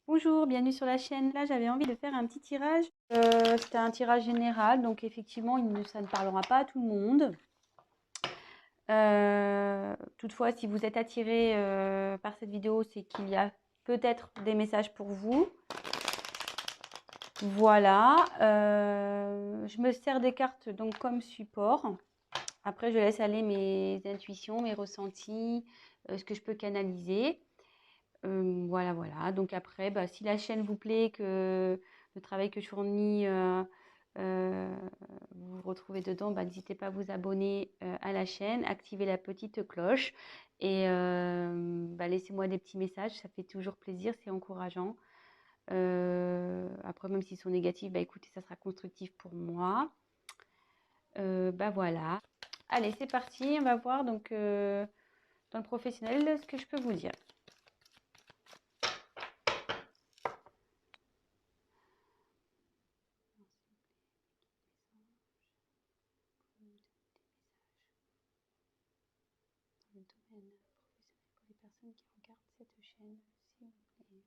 Bonjour, bienvenue sur la chaîne. Là, j'avais envie de faire un petit tirage. C'était un tirage général, donc effectivement, ça ne parlera pas à tout le monde. Toutefois, si vous êtes attiré par cette vidéo, c'est qu'il y a peut-être des messages pour vous. Voilà. Je me sers des cartes donc comme support. Après, je laisse aller mes intuitions, mes ressentis, ce que je peux canaliser. Voilà, voilà. Donc après, si la chaîne vous plaît, que le travail que je fournis, vous vous retrouvez dedans, n'hésitez pas à vous abonner à la chaîne, activer la petite cloche et laissez-moi des petits messages, ça fait toujours plaisir, c'est encourageant. Après, même s'ils sont négatifs, écoutez, ça sera constructif pour moi. Voilà. Allez, c'est parti, on va voir donc dans le professionnel ce que je peux vous dire. Le domaine professionnel pour les personnes qui regardent cette chaîne, s'il vous plaît.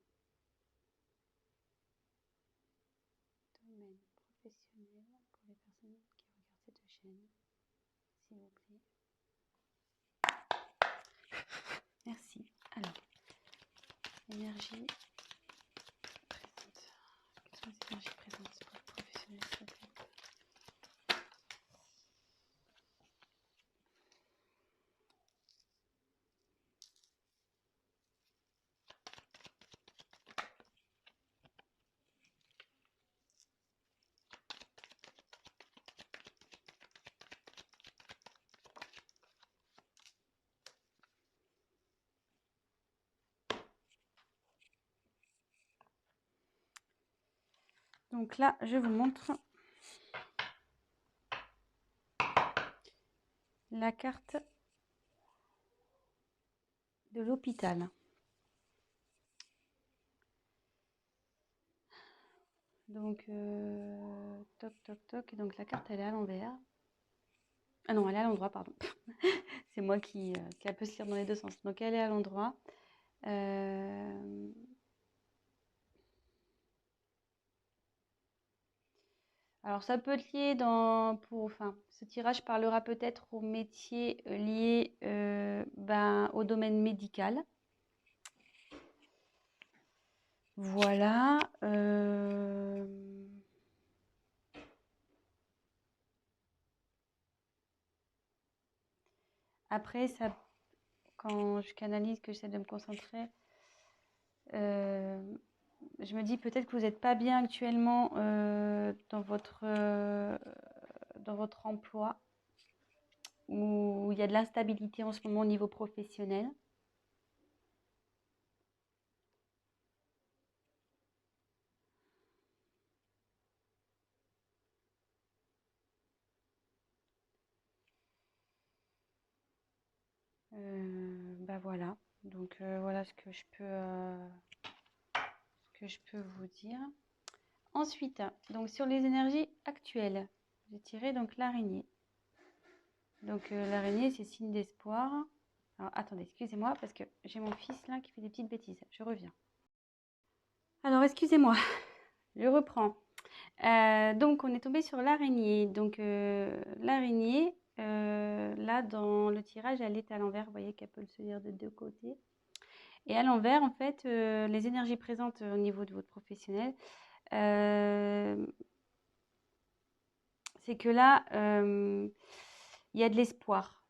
Domaine professionnel pour les personnes qui regardent cette chaîne, s'il vous plaît. Merci. Alors, énergie présente. Quelles sont les énergies présentes pour le professionnel, s'il vous plaît? Donc là, je vous montre la carte de l'hôpital. Donc, toc, toc, toc. Donc la carte, elle est à l'envers. Ah non, elle est à l'endroit, pardon. C'est moi qui a peut se lire dans les deux sens. Donc elle est à l'endroit. Alors ça peut être lié ce tirage parlera peut-être aux métiers liés au domaine médical. Voilà. Après, quand je canalise, que j'essaie de me concentrer, je me dis peut-être que vous n'êtes pas bien actuellement dans votre emploi, où il y a de l'instabilité en ce moment au niveau professionnel. Voilà. Donc voilà ce que je peux vous dire. Ensuite, donc sur les énergies actuelles, j'ai tiré donc l'araignée. Donc l'araignée, c'est signe d'espoir. Alors attendez, excusez-moi parce que j'ai mon fils là qui fait des petites bêtises. Je reviens. Alors excusez-moi, je reprends. Donc on est tombé sur l'araignée. Donc l'araignée, là dans le tirage, elle est à l'envers. Vous voyez qu'elle peut se lire de deux côtés. Et à l'envers, en fait, les énergies présentes au niveau de votre professionnel, c'est que là, il y a de l'espoir.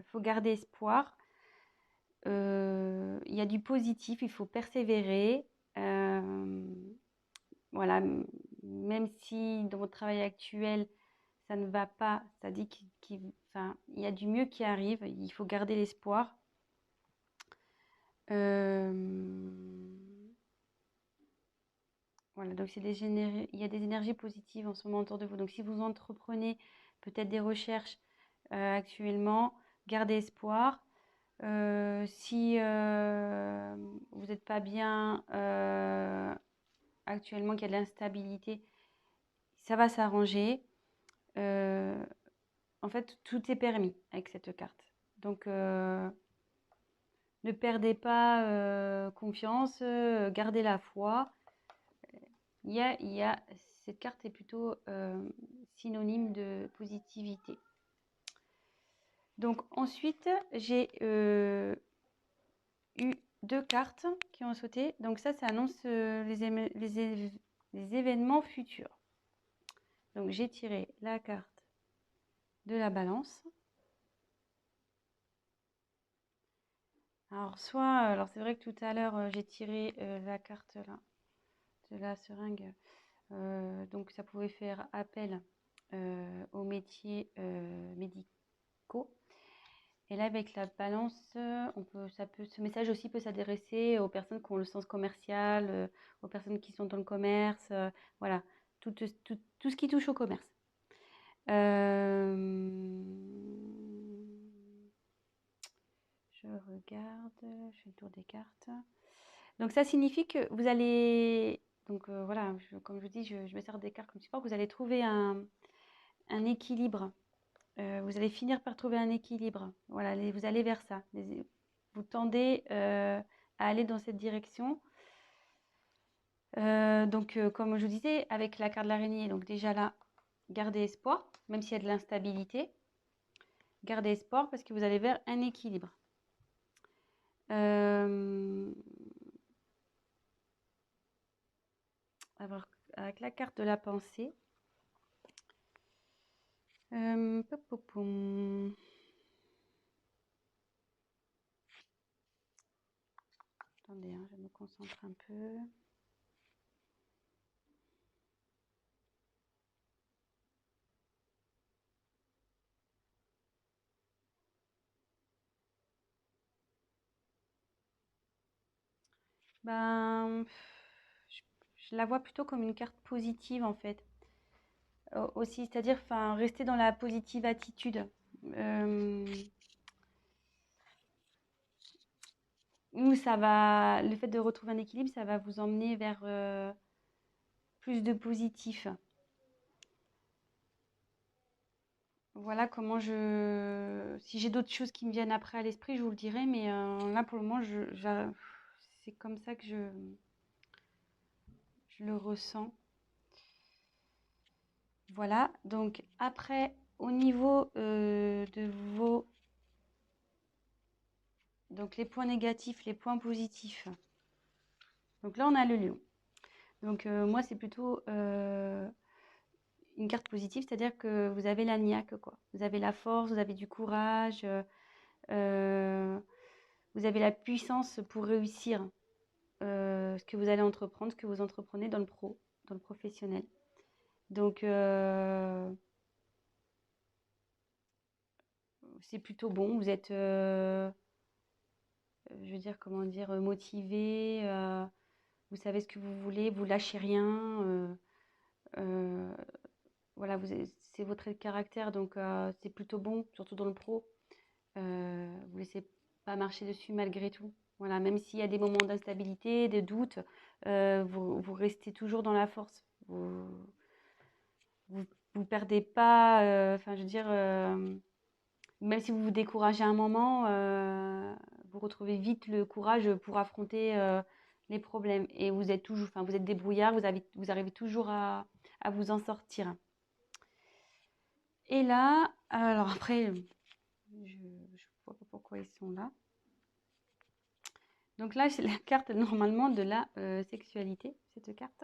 Faut garder espoir. Il y a du positif, il faut persévérer. Voilà, même si dans votre travail actuel, ça ne va pas, ça dit il y a du mieux qui arrive, il faut garder l'espoir. Voilà, donc il y a des énergies positives en ce moment autour de vous. Donc si vous entreprenez peut-être des recherches actuellement, gardez espoir. Si vous n'êtes pas bien actuellement, qu'il y a de l'instabilité, ça va s'arranger. En fait, tout est permis avec cette carte. Donc ne perdez pas confiance, gardez la foi. Cette carte est plutôt synonyme de positivité. Donc ensuite, j'ai eu 2 cartes qui ont sauté. Donc ça annonce les événements futurs. Donc j'ai tiré la carte de la balance. Alors c'est vrai que tout à l'heure j'ai tiré la carte là de la seringue. Donc ça pouvait faire appel aux métiers médicaux. Et là, avec la balance, ce message aussi peut s'adresser aux personnes qui ont le sens commercial, aux personnes qui sont dans le commerce, voilà, tout ce qui touche au commerce. Je regarde, je fais le tour des cartes. Donc ça signifie que vous allez, donc voilà, comme je vous dis, je me sers des cartes comme support, vous allez trouver un équilibre. Vous allez finir par trouver un équilibre. Voilà, vous allez vers ça. Vous tendez à aller dans cette direction. Donc, comme je vous disais, avec la carte de l'araignée, donc déjà là, gardez espoir, même s'il y a de l'instabilité. Gardez espoir parce que vous allez vers un équilibre. Avec la carte de la pensée. Attendez, hein, je me concentre un peu. Ben, je la vois plutôt comme une carte positive en fait. Aussi, c'est-à-dire rester dans la positive attitude. Où ça va, le fait de retrouver un équilibre, ça va vous emmener vers plus de positif. Voilà comment si j'ai d'autres choses qui me viennent après à l'esprit, je vous le dirai, mais là pour le moment, c'est comme ça que je le ressens. Voilà, donc après, au niveau de vos... Donc les points négatifs, les points positifs. Donc là, on a le lion. Donc moi, c'est plutôt une carte positive, c'est-à-dire que vous avez la niaque, quoi. Vous avez la force, vous avez du courage, vous avez la puissance pour réussir ce que vous allez entreprendre, ce que vous entreprenez dans le professionnel. Donc, c'est plutôt bon. Vous êtes, je veux dire, comment dire, motivé. Vous savez ce que vous voulez, vous lâchez rien. Voilà, c'est votre trait de caractère, donc c'est plutôt bon, surtout dans le pro. Vous laissez pas marcher dessus malgré tout. Voilà, même s'il y a des moments d'instabilité, des doutes, vous restez toujours dans la force. Vous perdez pas, je veux dire, même si vous vous découragez un moment, vous retrouvez vite le courage pour affronter les problèmes. Et vous êtes toujours, vous êtes débrouillard, vous arrivez toujours à vous en sortir. Et là, alors après, je ne vois pas pourquoi ils sont là. Donc là, c'est la carte normalement de la sexualité, cette carte.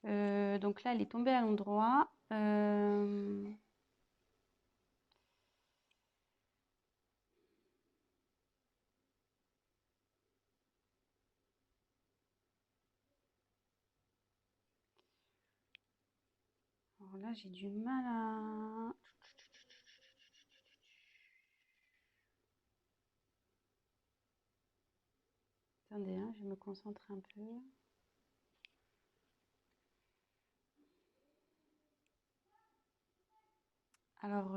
Donc là, elle est tombée à l'endroit. Alors là, j'ai du mal à... Attendez, hein, je me concentre un peu. Alors,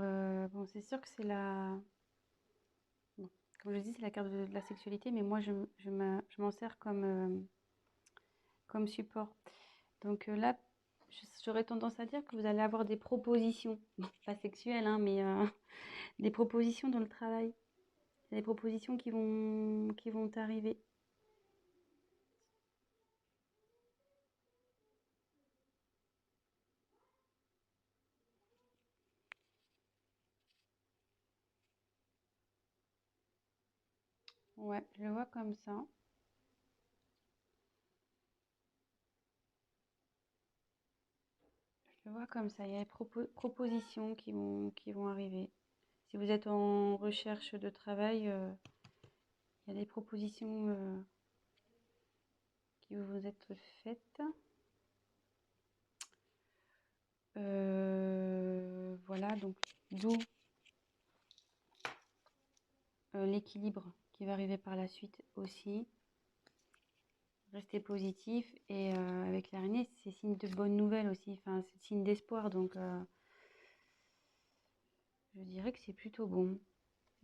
bon, c'est sûr que c'est la... Bon, comme je dis, c'est la carte de la sexualité, mais moi, je m'en sers comme support. Donc là, j'aurais tendance à dire que vous allez avoir des propositions, pas sexuelles, hein, mais des propositions dans le travail. Il y a des propositions qui vont arriver. Ouais, je le vois comme ça. Je le vois comme ça. Il y a des propositions qui vont arriver. Si vous êtes en recherche de travail, il y a des propositions qui vont vous être faites. Voilà, donc d'où l'équilibre qui va arriver par la suite aussi. Restez positif et avec l'araignée, c'est signe de bonnes nouvelles aussi. Enfin, c'est signe d'espoir, donc je dirais que c'est plutôt bon.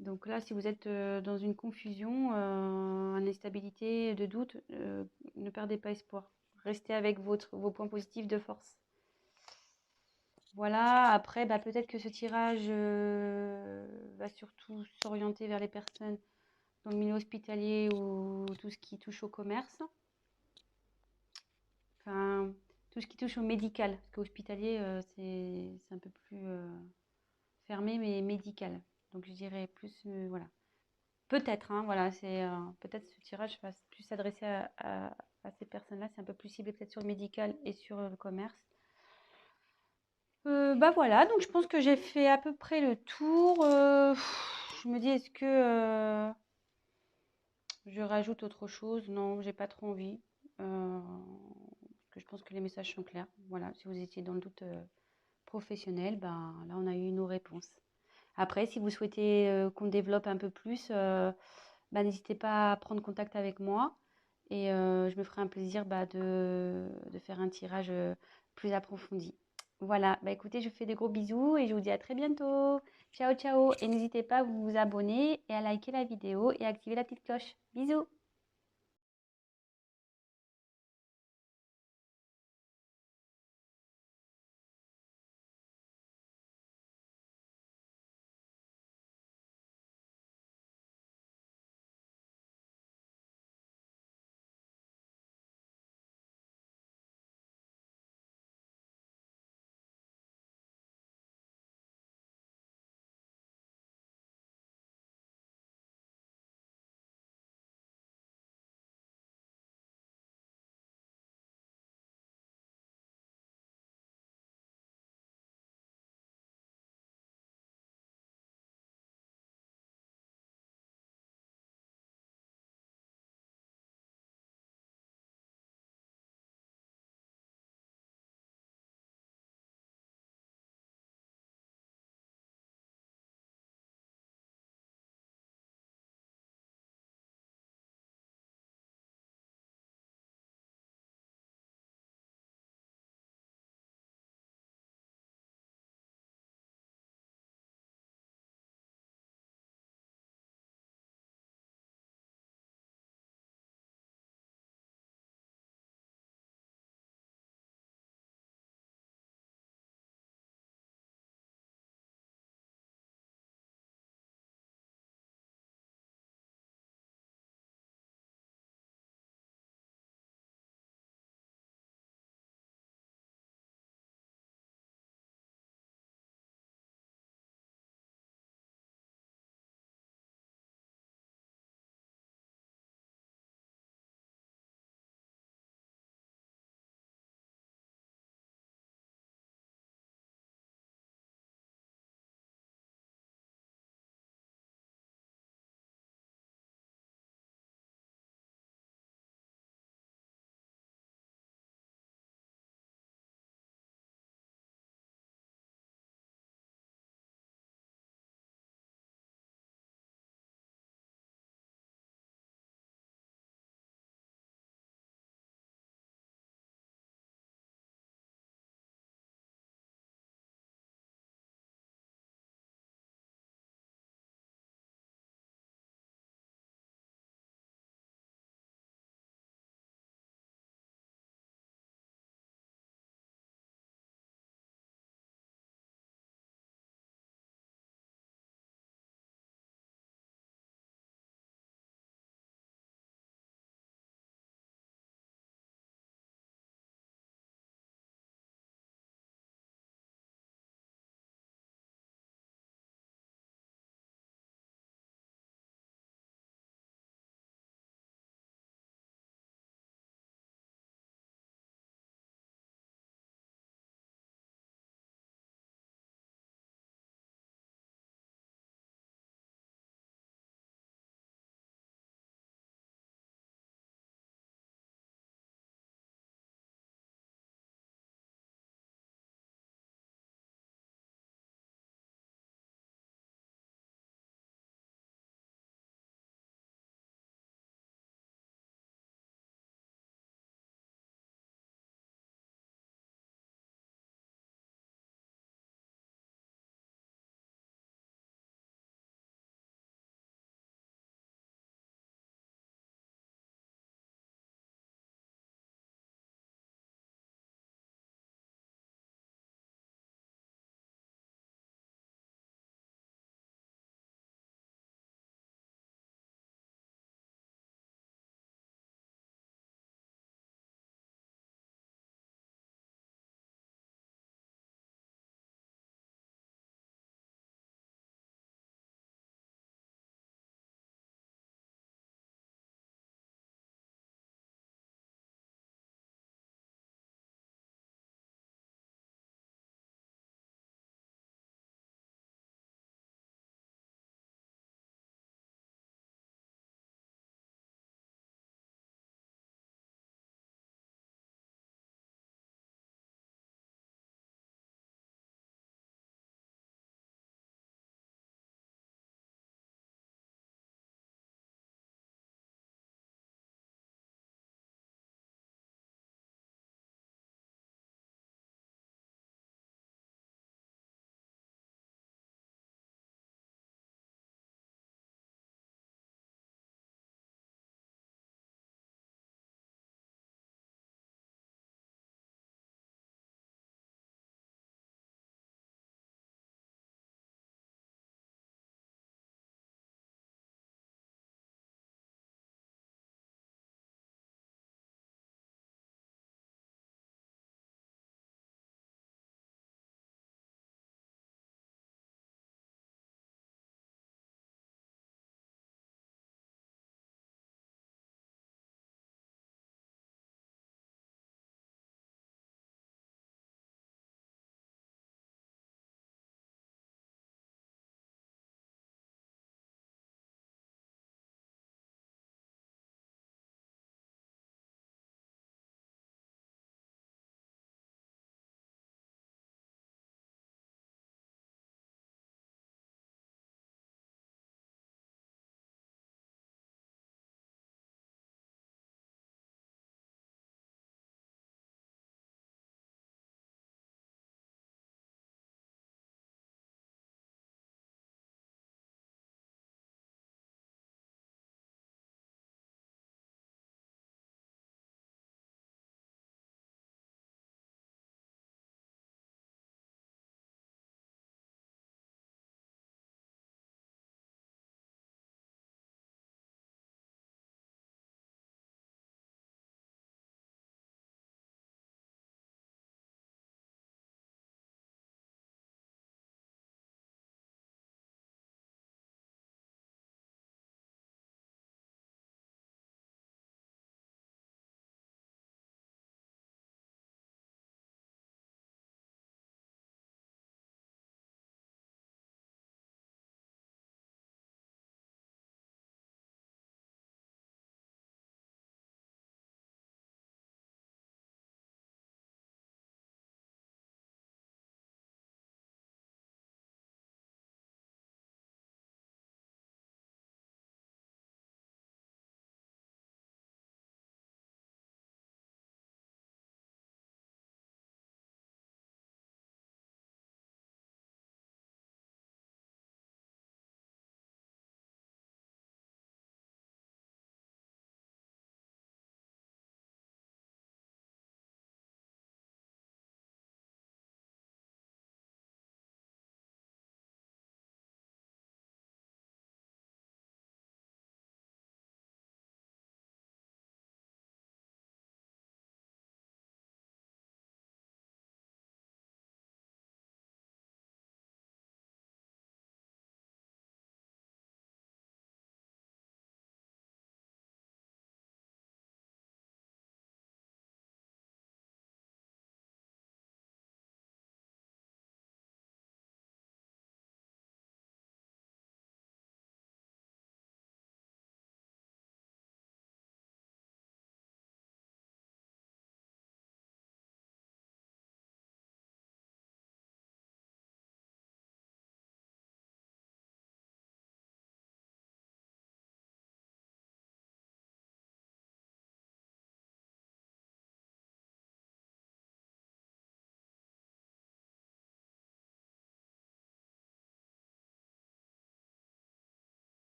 Donc là, si vous êtes dans une confusion, une instabilité, de doute, ne perdez pas espoir. Restez avec vos points positifs de force. Voilà, après, bah, peut-être que ce tirage va surtout s'orienter vers les personnes dans le milieu hospitalier ou tout ce qui touche au commerce. Enfin, tout ce qui touche au médical. Parce qu'hospitalier, c'est un peu plus fermé, mais médical. Donc je dirais plus, voilà. Peut-être, hein, voilà, peut-être ce tirage va plus s'adresser à ces personnes-là. C'est un peu plus ciblé peut-être sur le médical et sur le commerce. Bah voilà, donc je pense que j'ai fait à peu près le tour. Je me dis, est-ce que je rajoute autre chose? Non, j'ai pas trop envie. Parce que je pense que les messages sont clairs. Voilà, si vous étiez dans le doute professionnel, ben là on a eu nos réponses. Après, si vous souhaitez qu'on développe un peu plus, bah, n'hésitez pas à prendre contact avec moi et je me ferai un plaisir bah, de faire un tirage plus approfondi. Voilà, bah écoutez, je vous fais des gros bisous et je vous dis à très bientôt. Ciao, ciao. Et n'hésitez pas à vous abonner et à liker la vidéo et à activer la petite cloche. Bisous.